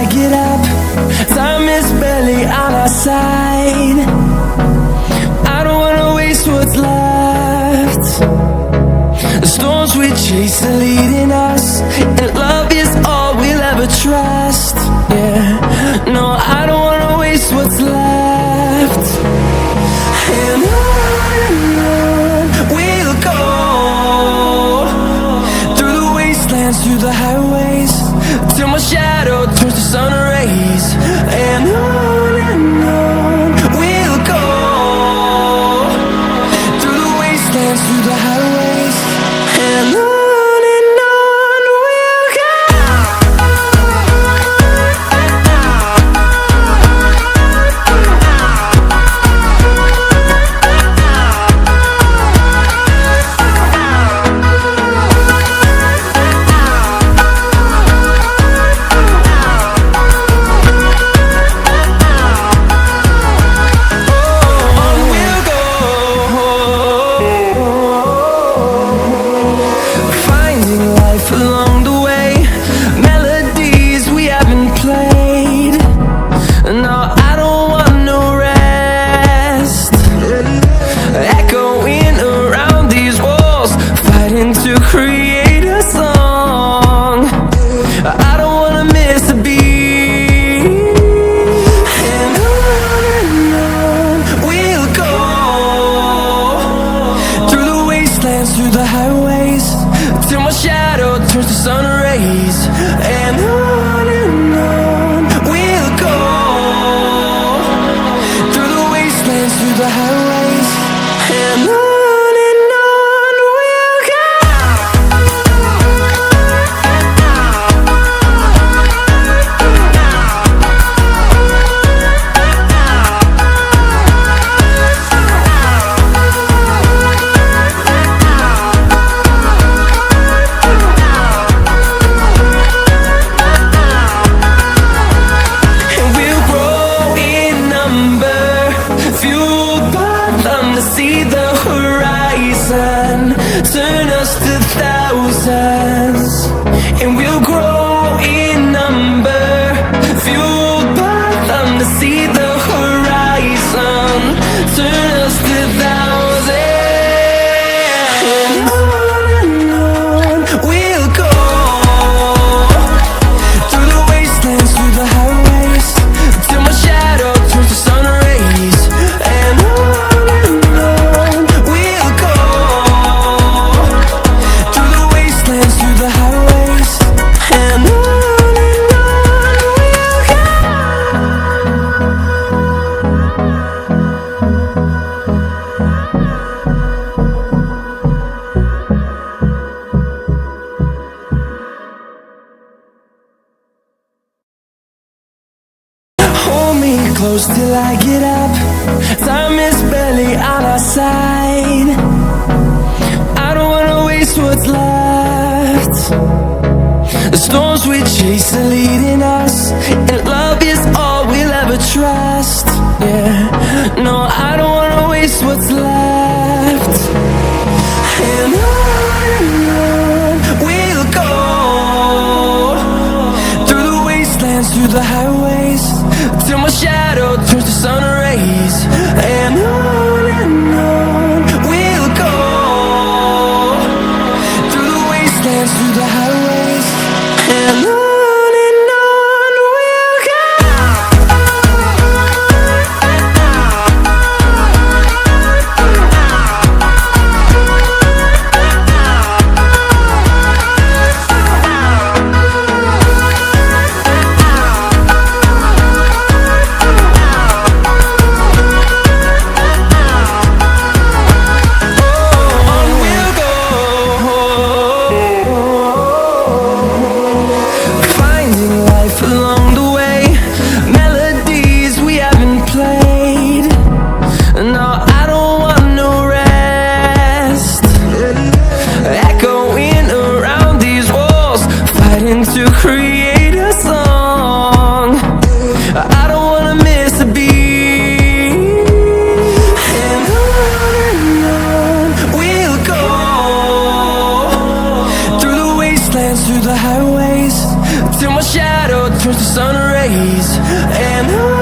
I get up. Time is barely on our side. I don't wanna waste what's left. The storms we chase are leading us, and love is all we'll ever trust. Yeah, no, I don't wanna waste what's left. And on we'll go, through the wastelands, through the highways, till my shadow turns to sun rays. And on we'll go, through the wastelands, through the highways, and on we'll go. Along the way, melodies we haven't played. No, I don't want no rest. Echoing around these walls, fighting to create a song. I don't wanna miss a beat. And on we'll go, through the wastelands, through the highways, till my shadow turns to sun rays. And on we'll go, through the wastelands, through the highways, and on we'll go. See the horizon, turn us to thousands, and we'll grow in number, fueled by them to see the horizon, turn us to thousands, and on we'll go, through the wastelands, through the highways, till my shadow turns to sun rays. And close till I get up. Time is barely on our side. I don't wanna waste what's left. The storms we chase are leading us, and love is all we'll ever trust. Yeah, no, I don't wanna waste what's left. And on we'll go, through the wastelands, through the highways, till my shadow turns to sun rays. And on we'll go, through the wastelands, through the highways, and on we'll go. Through the highways, till my shadow turns to sun rays. eyes, and